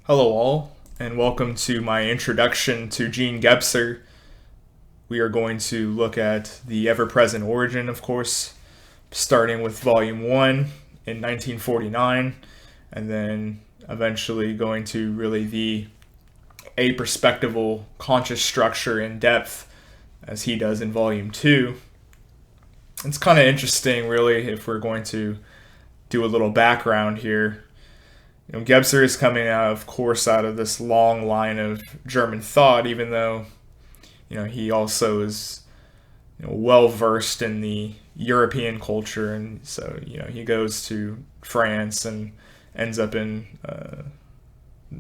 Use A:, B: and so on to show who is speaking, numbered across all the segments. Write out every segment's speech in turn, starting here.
A: Hello all, and welcome to my introduction to Jean Gebser. We are going to look at the ever-present origin, of course, starting with Volume 1 in 1949, and then eventually going to really the aperspectival conscious structure in depth, as he does in Volume 2. It's kind of interesting, really, if we're going to do a little background here. Gebser is coming out, of course, out of this long line of German thought, even though, he also is, well versed in the European culture, and so, he goes to France and ends up in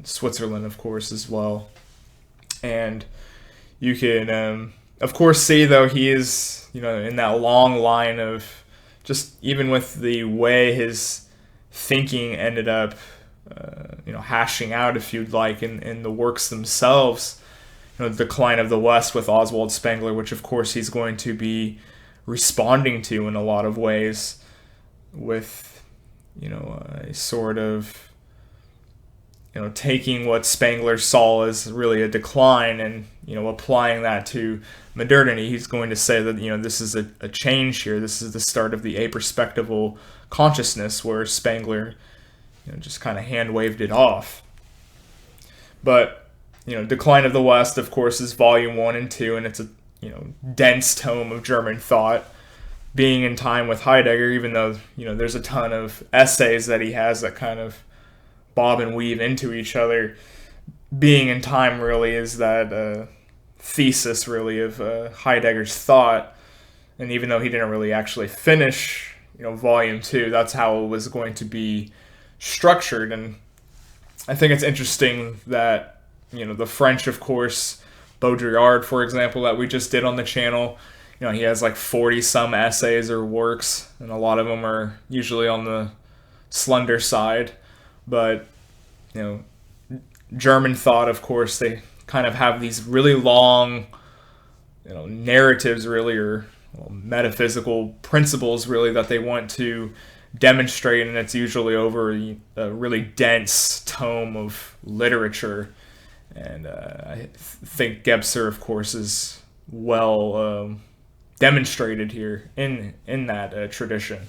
A: Switzerland, of course, as well. And you can, of course, see, though, he is, in that long line of just even with the way his thinking ended up hashing out, if you'd like, in the works themselves. The Decline of the West with Oswald Spengler, which of course he's going to be responding to in a lot of ways, with a sort of taking what Spengler saw as really a decline and applying that to modernity. He's going to say that this is a change here. This is the start of the aperspectival consciousness, where Spengler just kind of hand waved it off. But, Decline of the West, of course, is Volume 1 and 2, and it's a, dense tome of German thought, being in time with Heidegger, even though, there's a ton of essays that he has that kind of bob and weave into each other. Being in time really is that thesis, really, of Heidegger's thought, and even though he didn't really actually finish, Volume 2, that's how it was going to be structured. And I think it's interesting that the French, of course, Baudrillard, for example, that we just did on the channel, he has like 40 some essays or works, and a lot of them are usually on the slender side. But German thought, of course, they kind of have these really long narratives, really, or metaphysical principles, really, that they want to demonstrate, and it's usually over a really dense tome of literature. And I think Gebser, of course, is well demonstrated here in that tradition.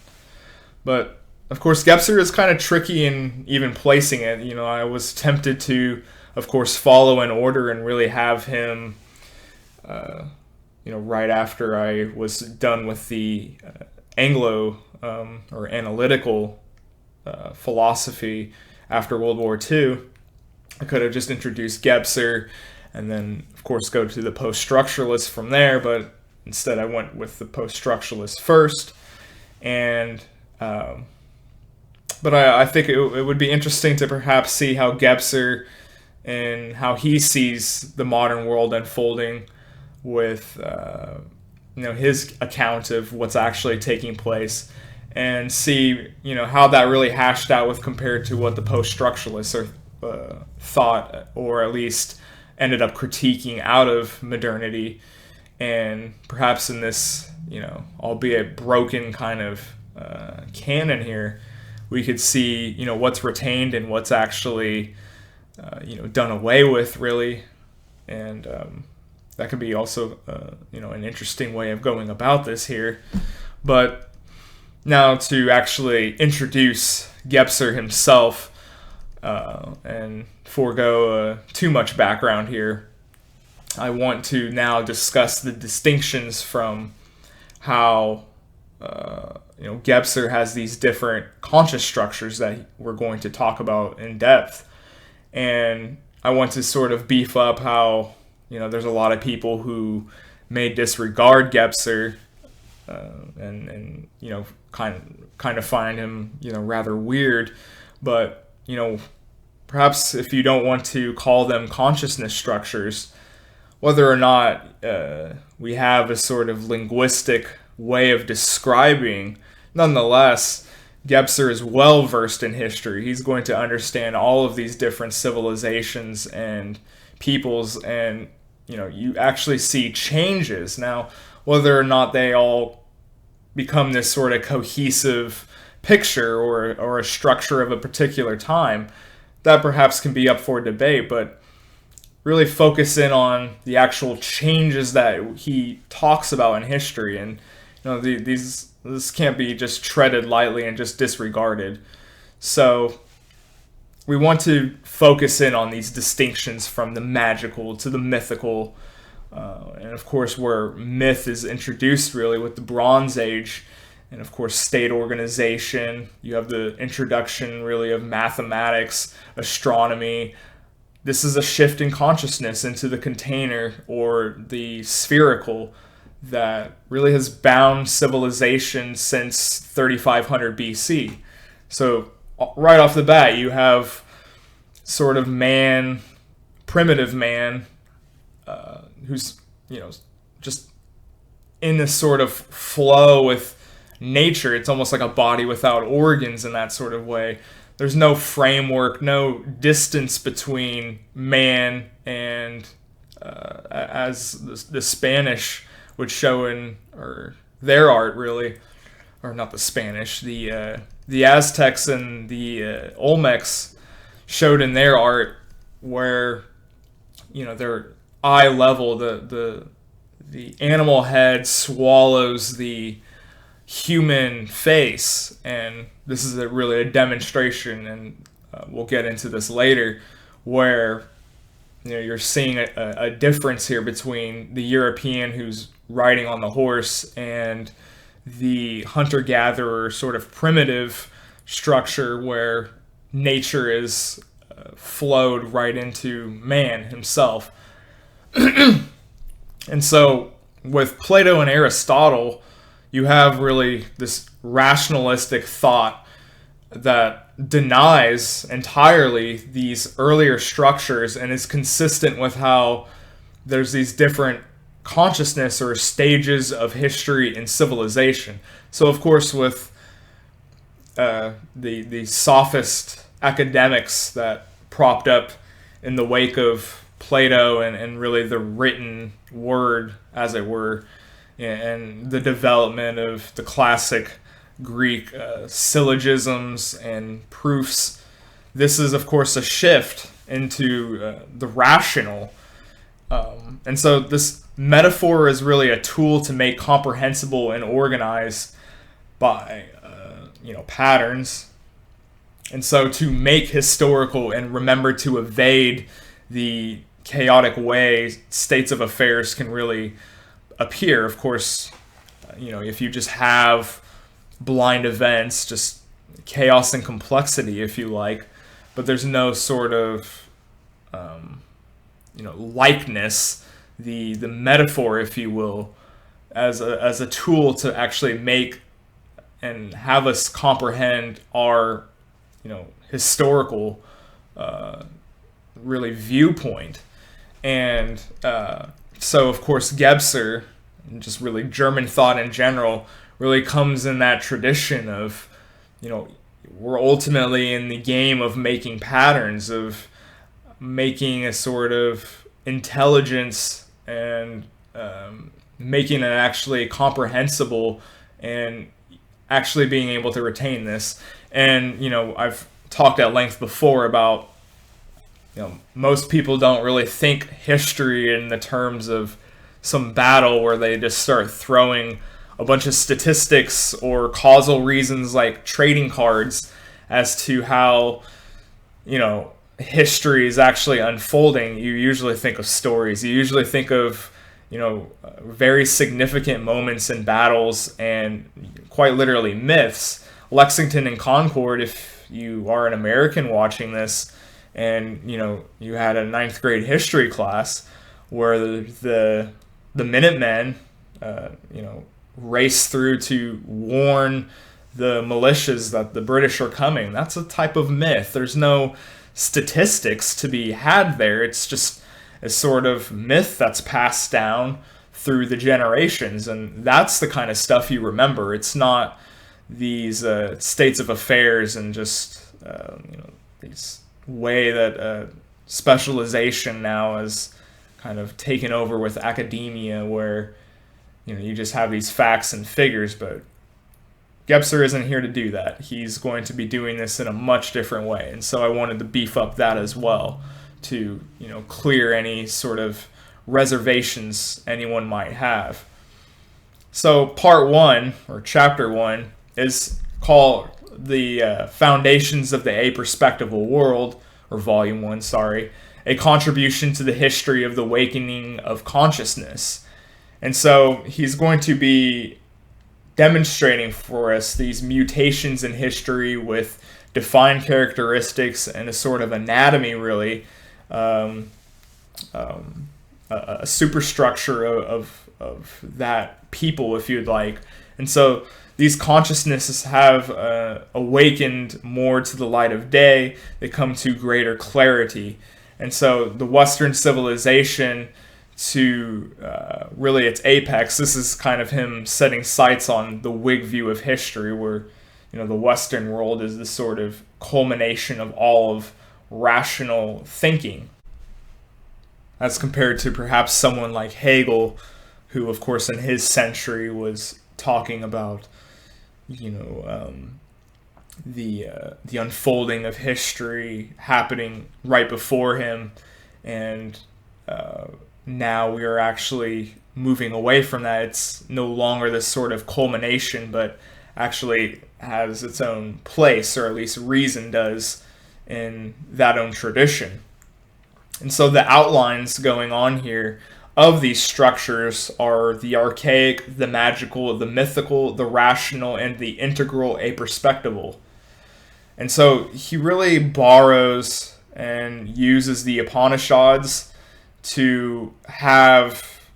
A: But of course, Gebser is kind of tricky in even placing it. I was tempted to, of course, follow an order and really have him right after I was done with the Anglo or analytical philosophy after World War II. I could have just introduced Gebser and then, of course, go to the post-structuralists from there, but instead I went with the post-structuralists first. And but I think it would be interesting to perhaps see how Gebser and how he sees the modern world unfolding with his account of what's actually taking place, and see how that really hashed out with compared to what the post-structuralists thought, or at least ended up critiquing out of modernity. And perhaps in this albeit broken kind of canon here, we could see what's retained and what's actually done away with, really. And that could be also an interesting way of going about this here. But now to actually introduce Gebser himself, and forego too much background here, I want to now discuss the distinctions from how Gebser has these different conscious structures that we're going to talk about in depth. And I want to sort of beef up how there's a lot of people who may disregard Gebser and kind of find him rather weird. But perhaps if you don't want to call them consciousness structures, whether or not we have a sort of linguistic way of describing, nonetheless, Gebser is well versed in history. He's going to understand all of these different civilizations and peoples, and you actually see changes. Now, whether or not they all become this sort of cohesive picture or a structure of a particular time, that perhaps can be up for debate, but really focus in on the actual changes that he talks about in history. And this can't be just treaded lightly and just disregarded. So we want to focus in on these distinctions from the magical to the mythical, and of course where myth is introduced really with the Bronze Age, and of course state organization. You have the introduction really of mathematics, astronomy. This is a shift in consciousness into the container or the spherical that really has bound civilization since 3500 BC. So right off the bat, you have sort of man, primitive man, who's, just in this sort of flow with nature. It's almost like a body without organs in that sort of way. There's no framework, no distance between man and, as the Spanish would show in or their art, really, or not the Spanish, the Aztecs and the Olmecs showed in their art, where their eye level, the animal head swallows the human face, and this is really a demonstration, and we'll get into this later, where you're seeing a difference here between the European who's riding on the horse and the hunter-gatherer sort of primitive structure where nature is flowed right into man himself. And so with Plato and Aristotle, you have really this rationalistic thought that denies entirely these earlier structures and is consistent with how there's these different consciousness or stages of history and civilization. So of course with the sophist academics that propped up in the wake of Plato and really the written word, as it were, and the development of the classic Greek syllogisms and proofs. This is, of course, a shift into the rational. And so this metaphor is really a tool to make comprehensible and organized by, patterns. And so to make historical and remember to evade the chaotic way states of affairs can really appear. Of course, if you just have blind events, just chaos and complexity, if you like, but there's no sort of, likeness, the metaphor, if you will, as a tool to actually make and have us comprehend our, historical, really viewpoint. And so, of course, Gebser, and just really German thought in general, really comes in that tradition of, we're ultimately in the game of making patterns, of making a sort of intelligence and making it actually comprehensible and actually being able to retain this. And, I've talked at length before about, most people don't really think history in the terms of some battle where they just start throwing a bunch of statistics or causal reasons like trading cards as to how, history is actually unfolding. You usually think of stories. You usually think of, very significant moments in battles and quite literally myths. Lexington and Concord, if you are an American watching this, and you had a 9th grade history class where the Minutemen race through to warn the militias that the British are coming. That's a type of myth. There's no statistics to be had there. It's just a sort of myth that's passed down through the generations, and that's the kind of stuff you remember. It's not these states of affairs and just these way that specialization now is kind of taken over with academia, where you just have these facts and figures, but Gebser isn't here to do that. He's going to be doing this in a much different way. And so I wanted to beef up that as well to, clear any sort of reservations anyone might have. So part 1, or chapter 1, is called the Foundations of the Aperspectival World, or volume 1, sorry, a contribution to the history of the awakening of consciousness. And so he's going to be demonstrating for us these mutations in history with defined characteristics and a sort of anatomy, really, a superstructure of that people, if you'd like. And so these consciousnesses have awakened more to the light of day. They come to greater clarity. And so the Western civilization, to really its apex, this is kind of him setting sights on the Whig view of history, where the Western world is the sort of culmination of all of rational thinking, as compared to perhaps someone like Hegel, who of course in his century was talking about the unfolding of history happening right before him, and now we are actually moving away from that. It's no longer this sort of culmination, but actually has its own place, or at least reason does, in that own tradition. And so the outlines going on here of these structures are the archaic, the magical, the mythical, the rational, and the integral aperspectival. And so he really borrows and uses the Upanishads to have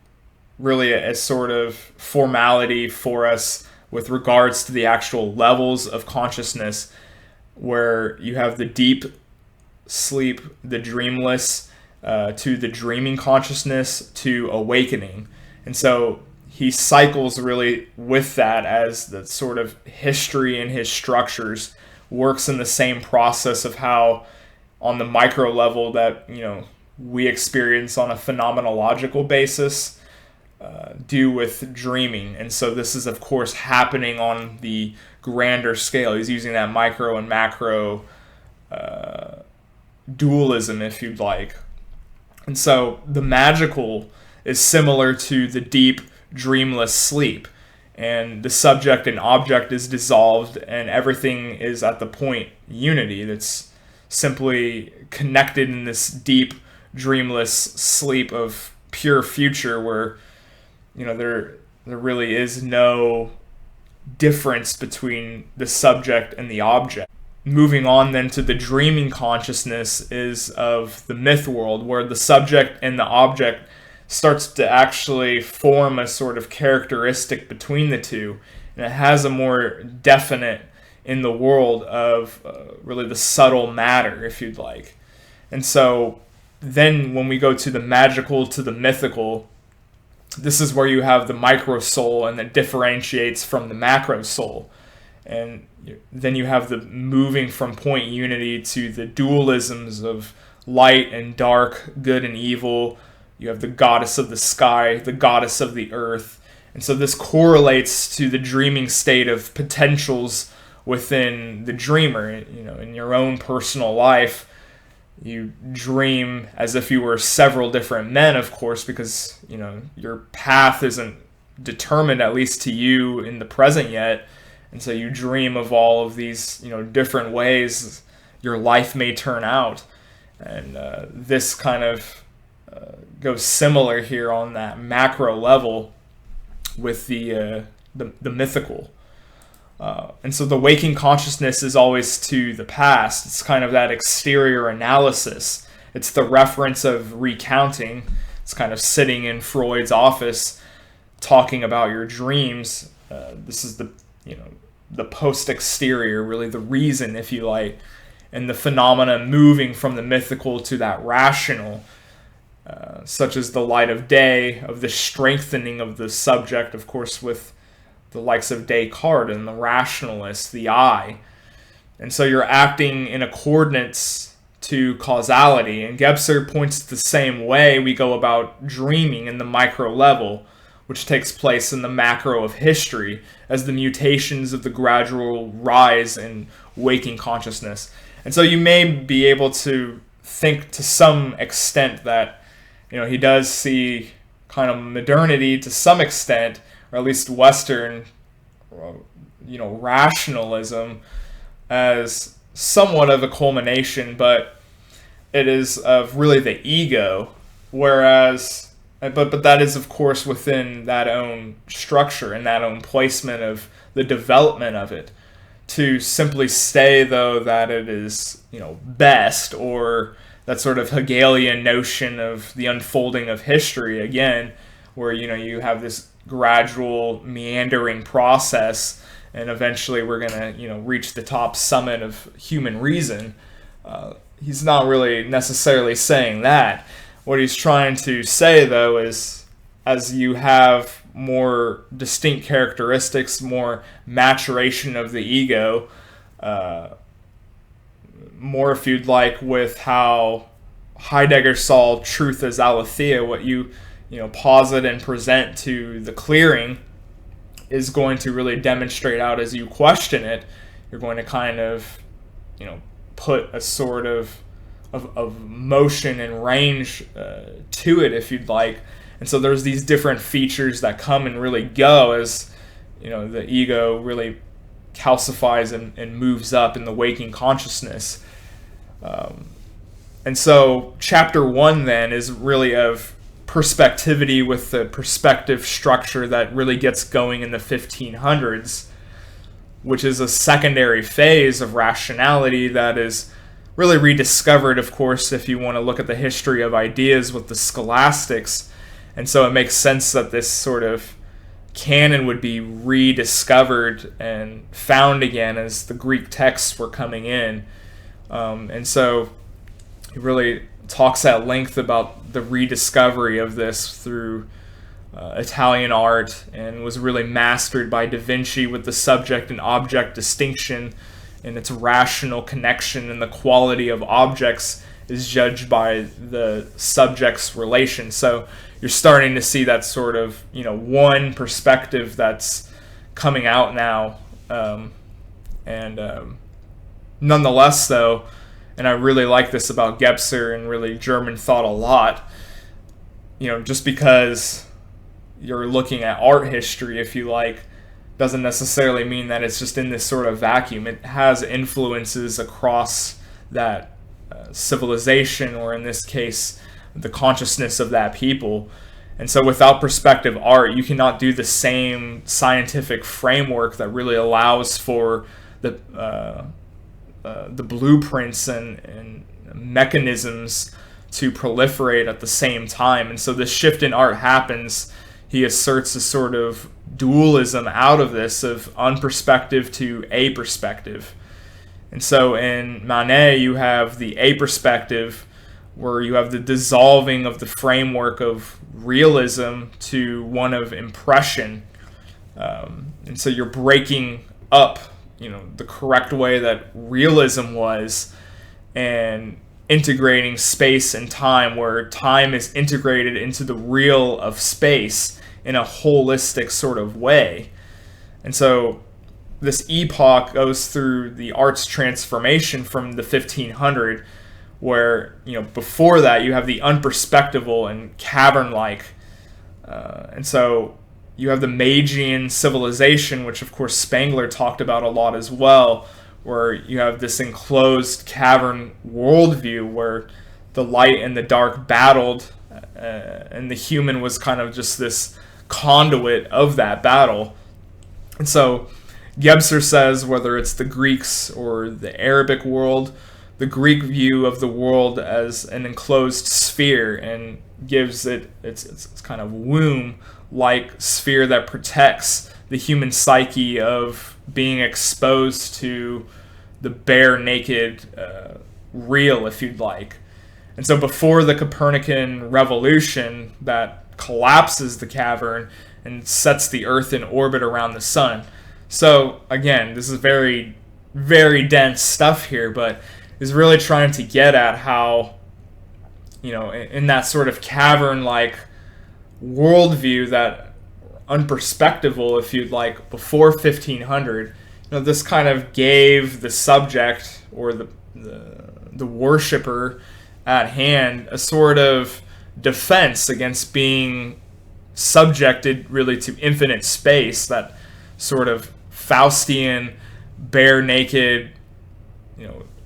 A: really a sort of formality for us with regards to the actual levels of consciousness, where you have the deep sleep, the dreamless, to the dreaming consciousness, to awakening. And so he cycles really with that, as the sort of history in his structures works in the same process of how on the micro level that we experience on a phenomenological basis do with dreaming. And so this is of course happening on the grander scale. He's using that micro and macro dualism, if you'd like. And so the magical is similar to the deep dreamless sleep, and the subject and object is dissolved, and everything is at the point unity that's simply connected in this deep dreamless sleep of pure future, where there really is no difference between the subject and the object. Moving on then to the dreaming consciousness is of the myth world, where the subject and the object starts to actually form a sort of characteristic between the two, and it has a more definite in the world of really the subtle matter, if you'd like. And so then when we go to the magical, to the mythical, this is where you have the micro soul, and that differentiates from the macro soul. And then you have the moving from point unity to the dualisms of light and dark, good and evil. You have the goddess of the sky, the goddess of the earth. And so this correlates to the dreaming state of potentials within the dreamer. In your own personal life, you dream as if you were several different men, of course, because your path isn't determined, at least to you, in the present yet. And so you dream of all of these different ways your life may turn out. And this kind of goes similar here on that macro level with the mythical. And so the waking consciousness is always to the past. It's kind of that exterior analysis. It's the reference of recounting. It's kind of sitting in Freud's office talking about your dreams. This is the post-exterior, really the reason, if you like, and the phenomena moving from the mythical to that rational, such as the light of day, of the strengthening of the subject, of course, with the likes of Descartes and the rationalists, the I. And so you're acting in accordance to causality. And Gebser points to the same way we go about dreaming in the micro level, which takes place in the macro of history as the mutations of the gradual rise in waking consciousness. And so you may be able to think to some extent that, he does see kind of modernity to some extent, or at least Western, rationalism, as somewhat of a culmination, but it is of really the ego, whereas, but that is of course within that own structure and that own placement of the development of it. To simply say though that it is, best, or that sort of Hegelian notion of the unfolding of history again, where, you have this gradual meandering process and eventually we're going to, reach the top summit of human reason. He's not really necessarily saying that. What he's trying to say, though, is as you have more distinct characteristics, more maturation of the ego, more, if you'd like, with how Heidegger saw truth as aletheia, what you posit and present to the clearing is going to really demonstrate out as you question it. You're going to kind of, put a sort of motion and range to it, if you'd like. And so there's these different features that come and really go as, the ego really calcifies and moves up in the waking consciousness. And so chapter 1 then is really of perspectivity with the perspective structure that really gets going in the 1500s, which is a secondary phase of rationality that is really rediscovered, of course, if you want to look at the history of ideas with the scholastics. And so it makes sense that this sort of canon would be rediscovered and found again as the Greek texts were coming in. And so he really talks at length about the rediscovery of this through Italian art, and was really mastered by Da Vinci with the subject and object distinction and its rational connection, and the quality of objects is judged by the subject's relation. So you're starting to see that sort of, one perspective that's coming out now. Nonetheless, though, and I really like this about Gebser and really German thought a lot, just because you're looking at art history, if you like, doesn't necessarily mean that it's just in this sort of vacuum. It has influences across that civilization, or in this case, the consciousness of that people. And so without perspective art, you cannot do the same scientific framework that really allows for the blueprints and mechanisms to proliferate at the same time. And so this shift in art happens. He asserts a sort of dualism out of this, of unperspective to aperspective. And so in Manet, you have the aperspective, where you have the dissolving of the framework of realism to one of impression. And so you're breaking up, the correct way that realism was, and integrating space and time, where time is integrated into the real of space in a holistic sort of way. And so this epoch goes through the art's transformation from the 1500, where, before that you have the unperspectival and cavern-like. And so you have the Magian civilization, which of course Spengler talked about a lot as well, where you have this enclosed cavern worldview where the light and the dark battled, and the human was kind of just this conduit of that battle. And so Gebser says, whether it's the Greeks or the Arabic world, the Greek view of the world as an enclosed sphere, and gives it its kind of womb-like sphere that protects the human psyche of being exposed to the bare, naked real, if you'd like. And so before the Copernican revolution that collapses the cavern and sets the Earth in orbit around the sun. So again, this is very, very dense stuff here, but is really trying to get at how, in that sort of cavern-like worldview that unperspectival, if you'd like, before 1500. This kind of gave the subject or the worshiper at hand a sort of defense against being subjected really to infinite space, that sort of Faustian, bare naked,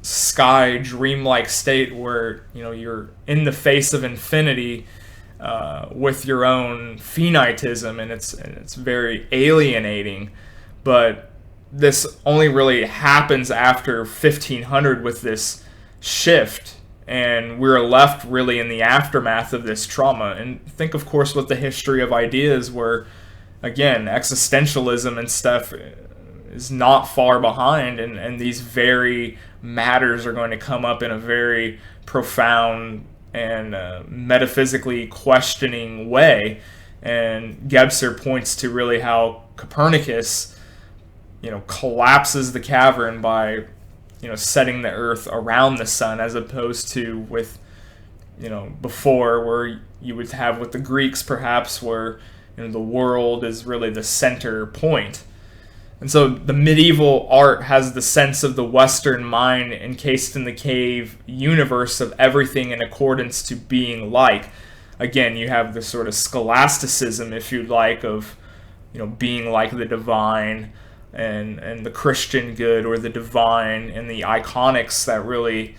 A: sky dreamlike state where you're in the face of infinity with your own finitism, and it's very alienating. But this only really happens after 1500 with this shift, and we're left really in the aftermath of this trauma. And think, of course, what the history of ideas, where again existentialism and stuff is not far behind, and these very matters are going to come up in a very profound and metaphysically questioning way. And Gebser points to really how Copernicus collapses the cavern by setting the earth around the sun, as opposed to with before, where you would have with the Greeks perhaps, where the world is really the center point. And so the medieval art has the sense of the Western mind encased in the cave universe of everything in accordance to being like. Again, you have this sort of scholasticism, if you'd like, of being like the divine, and the Christian good or the divine, and the iconics that really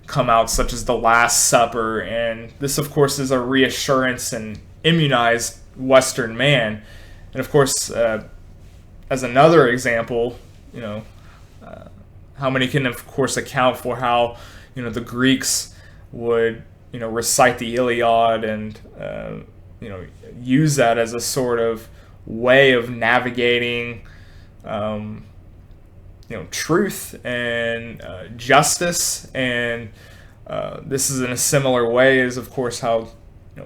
A: come out, such as the Last Supper. And this, of course, is a reassurance and immunized Western man. And of course, as another example, how many can, of course, account for how the Greeks would recite the Iliad and use that as a sort of way of navigating truth and justice. And this is in a similar way as, of course, how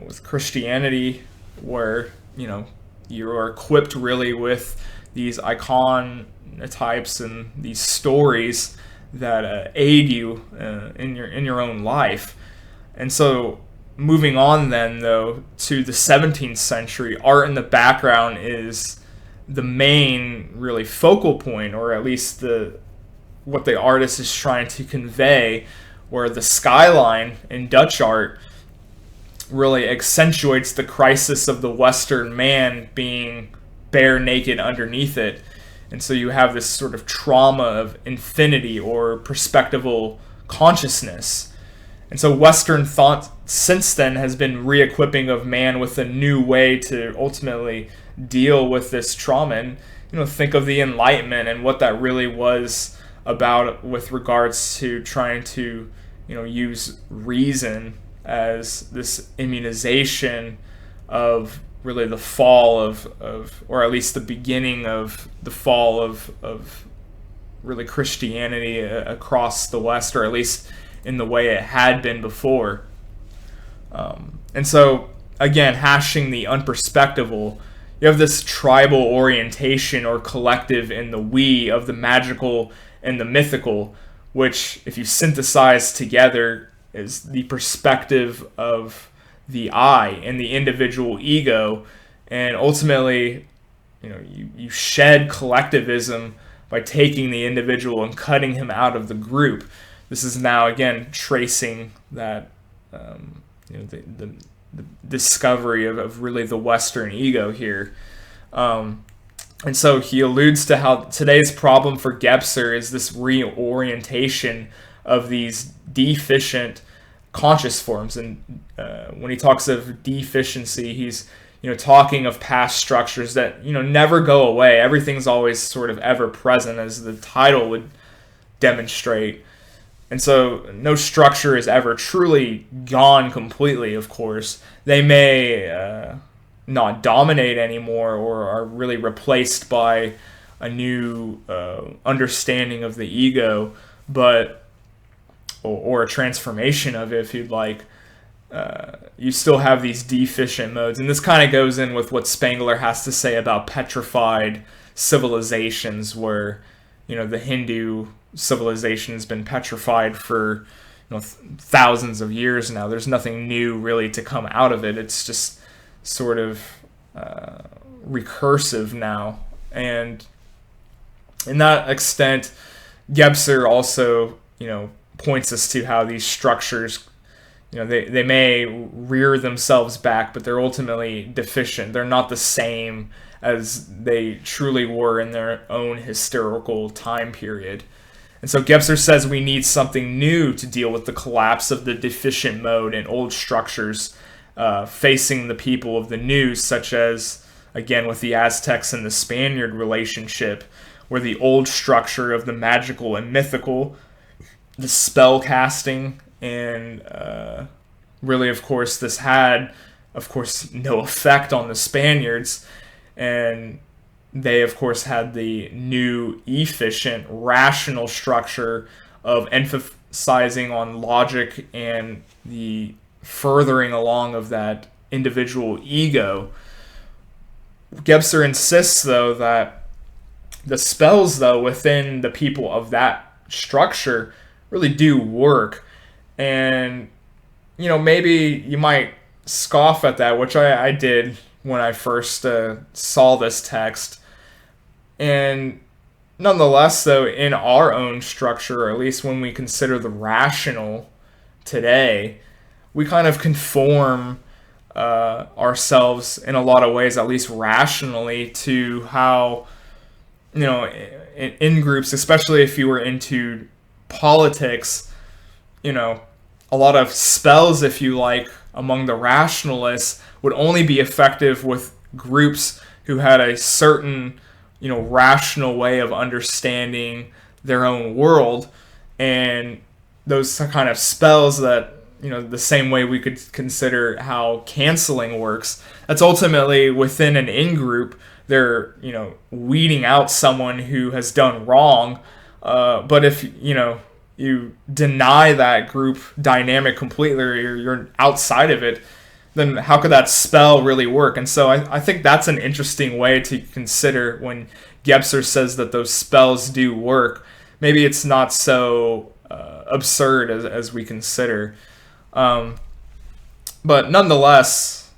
A: with Christianity, where you are equipped really with these iconotypes and these stories that aid you in your own life. And so moving on then, though, to the 17th century, art in the background is the main really focal point, or at least what the artist is trying to convey, where the skyline in Dutch art really accentuates the crisis of the Western man being bare naked underneath it. And so you have this sort of trauma of infinity or perspectival consciousness. And so Western thought since then has been re-equipping of man with a new way to ultimately deal with this trauma. And think of the Enlightenment and what that really was about, with regards to trying to use reason as this immunization of really the fall of or at least the beginning of the fall of really Christianity across the West, or at least in the way it had been before. And so, again, hashing the unperspectival, you have this tribal orientation or collective in the we of the magical and the mythical, which, if you synthesize together, is the perspective of the I and the individual ego. And ultimately, you shed collectivism by taking the individual and cutting him out of the group. This is now, again, tracing that the discovery of really the Western ego here. And so he alludes to how today's problem for Gebser is this reorientation of these deficient conscious forms. And when he talks of deficiency, he's talking of past structures that never go away. Everything's always sort of ever present, as the title would demonstrate. And so no structure is ever truly gone completely, of course. They may not dominate anymore, or are really replaced by a new understanding of the ego, or a transformation of it, if you'd like. You still have these deficient modes. And this kind of goes in with what Spengler has to say about petrified civilizations, where the Hindu civilization has been petrified for thousands of years now. There's nothing new really to come out of it. It's just sort of recursive now. And in that extent, Gebser also, points us to how these structures, they may rear themselves back, but they're ultimately deficient. They're not the same as they truly were in their own historical time period. And so Gebser says we need something new to deal with the collapse of the deficient mode in old structures facing the people of the new, such as, again, with the Aztecs and the Spaniard relationship, where the old structure of the magical and mythical, the spell casting, and really, of course, this had, of course, no effect on the Spaniards, and they, of course, had the new, efficient, rational structure of emphasizing on logic and the furthering along of that individual ego. Gebser insists, though, that the spells, though, within the people of that structure really do work. And, maybe you might scoff at that, which I did when I first saw this text. And nonetheless, though, in our own structure, or at least when we consider the rational today, we kind of conform ourselves in a lot of ways, at least rationally, to how, in groups, especially if you were into politics, a lot of spells, if you like, among the rationalists would only be effective with groups who had a certain, rational way of understanding their own world. And those kind of spells that, the same way we could consider how canceling works, that's ultimately within an in-group. They're, weeding out someone who has done wrong. But if, you deny that group dynamic completely, or you're outside of it, then how could that spell really work? And so I think that's an interesting way to consider when Gebser says that those spells do work. Maybe it's not so absurd as we consider. But nonetheless,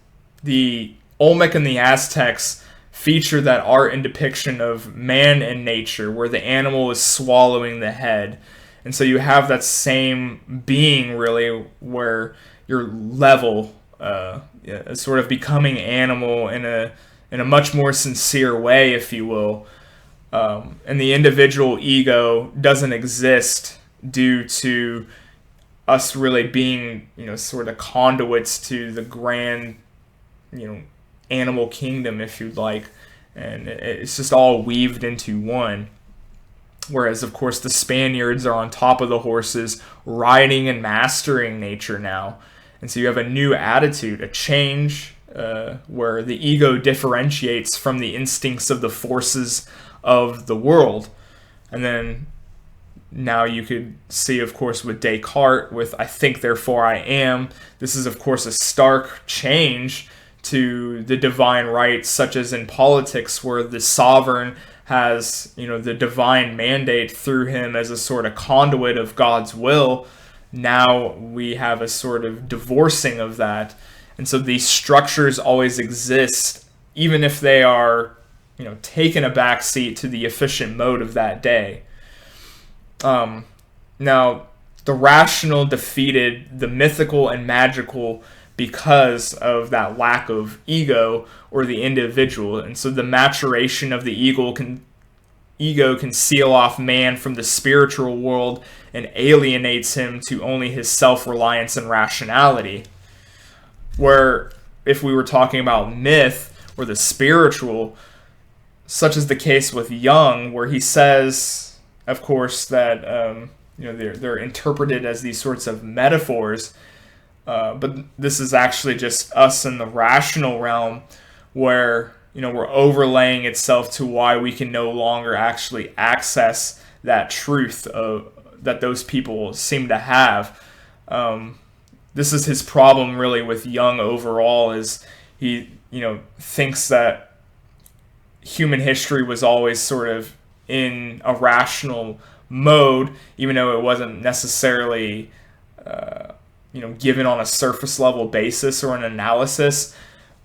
A: the Olmec and the Aztecs feature that art and depiction of man and nature, where the animal is swallowing the head. And so you have that same being, really, where you're level, sort of becoming animal in a much more sincere way, if you will. And the individual ego doesn't exist due to us really being, sort of conduits to the grand, animal kingdom, if you'd like. And it's just all weaved into one. Whereas, of course, the Spaniards are on top of the horses, riding and mastering nature now. And so you have a new attitude, a change, where the ego differentiates from the instincts of the forces of the world. And then now you could see, of course, with Descartes, with I think, therefore I am. This is, of course, a stark change to the divine rights, such as in politics, where the sovereign has, the divine mandate through him as a sort of conduit of God's will. Now we have a sort of divorcing of that. And so these structures always exist, even if they are, taking a backseat to the efficient mode of that day. Now, the rational defeated the mythical and magical because of that lack of ego or the individual. And so the maturation of the ego can seal off man from the spiritual world and alienates him to only his self-reliance and rationality. Where if we were talking about myth or the spiritual, such is the case with Jung, where he says, of course, that they're interpreted as these sorts of metaphors. But this is actually just us in the rational realm, where we're overlaying itself to why we can no longer actually access that truth that those people seem to have. This is his problem, really, with Jung overall, is he thinks that human history was always sort of in a rational mode, even though it wasn't necessarily given on a surface level basis or an analysis,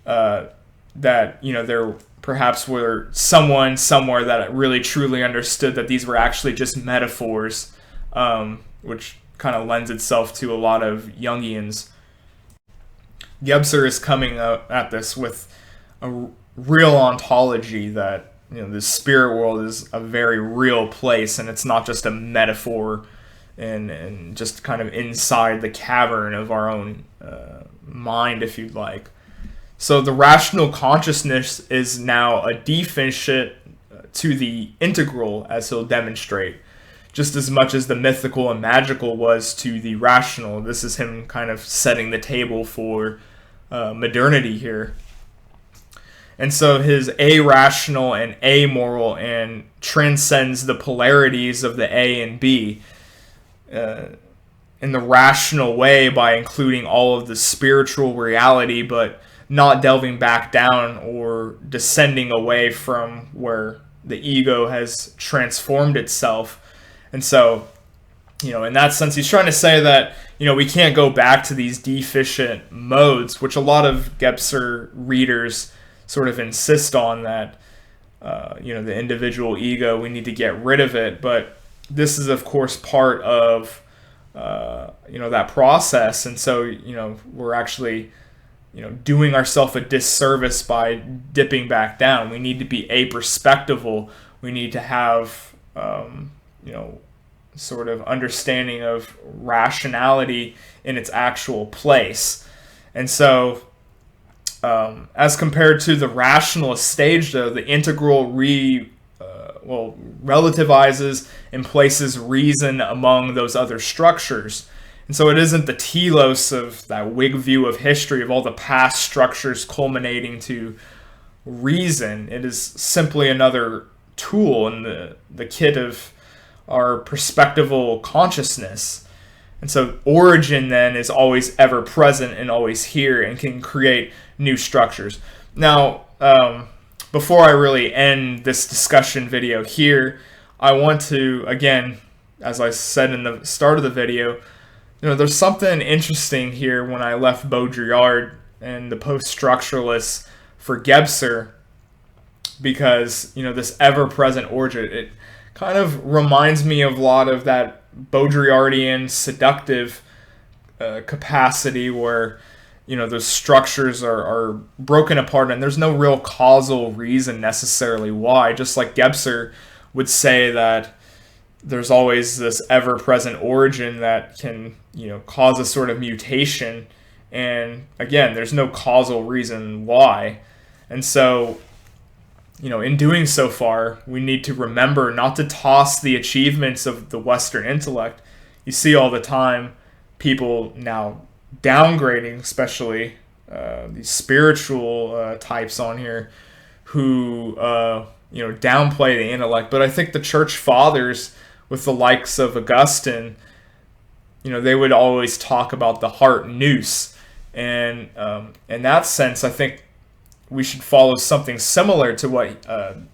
A: that there perhaps were someone somewhere that really truly understood that these were actually just metaphors, which kind of lends itself to a lot of Jungians. Gebser is coming at this with a real ontology that, the spirit world is a very real place, and it's not just a metaphor and just kind of inside the cavern of our own mind, if you'd like. So the rational consciousness is now a deficient to the integral, as he'll demonstrate, just as much as the mythical and magical was to the rational. This is him kind of setting the table for modernity here. And so his irrational and amoral and transcends the polarities of the A and B in the rational way by including all of the spiritual reality, but not delving back down or descending away from where the ego has transformed itself. And so, in that sense, he's trying to say that, we can't go back to these deficient modes, which a lot of Gebser readers sort of insist on, that, the individual ego, we need to get rid of it. But this is, of course, part of, that process. And so, we're actually, doing ourselves a disservice by dipping back down. We need to be aperspectival. We need to have, sort of understanding of rationality in its actual place. And so, as compared to the rationalist stage, though, the integral relativizes and places reason among those other structures. And so it isn't the telos of that Whig view of history of all the past structures culminating to reason. It is simply another tool in the kit of our perspectival consciousness. And so origin then is always ever present and always here and can create new structures. Now, before I really end this discussion video here, I want to, again, as I said in the start of the video, there's something interesting here when I left Baudrillard and the post-structuralists for Gebser, because, this ever-present origin, it kind of reminds me of a lot of that Baudrillardian seductive capacity where, those structures are broken apart and there's no real causal reason necessarily why. Just like Gebser would say that there's always this ever-present origin that can, cause a sort of mutation. And again, there's no causal reason why. And so, in doing so far, we need to remember not to toss the achievements of the Western intellect. You see all the time people now downgrading, especially these spiritual types on here who, downplay the intellect. But I think the church fathers, with the likes of Augustine, they would always talk about the heart nous. And in that sense, I think we should follow something similar to what, the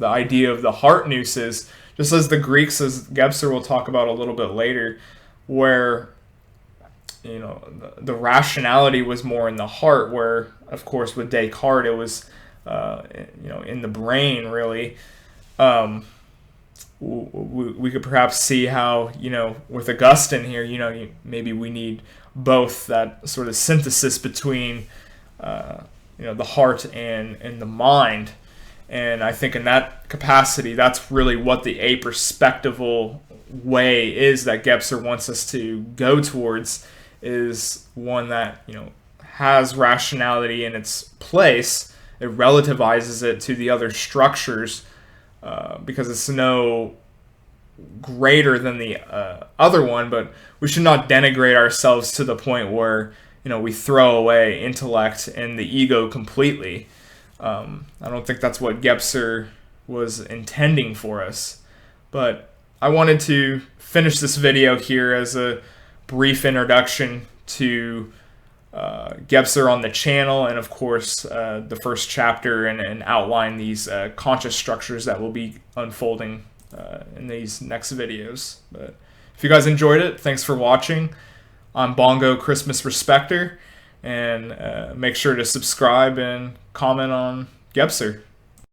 A: idea of the heart nous is, just as the Greeks, as Gebser will talk about a little bit later, where, the rationality was more in the heart, where, of course, with Descartes, it was, in the brain, really. We could perhaps see how, with Augustine here, maybe we need both, that sort of synthesis between, the heart and the mind. And I think in that capacity, that's really what the aperspectival way is that Gebser wants us to go towards, is one that, has rationality in its place. It relativizes it to the other structures, because it's no greater than the other one, but we should not denigrate ourselves to the point where, we throw away intellect and the ego completely. I don't think that's what Gebser was intending for us. But I wanted to finish this video here as a brief introduction to Gebser on the channel, and of course the first chapter, and outline these conscious structures that will be unfolding in these next videos. But if you guys enjoyed it, thanks for watching. I'm Bongo Christmas Respecter, and make sure to subscribe and comment on Gebser.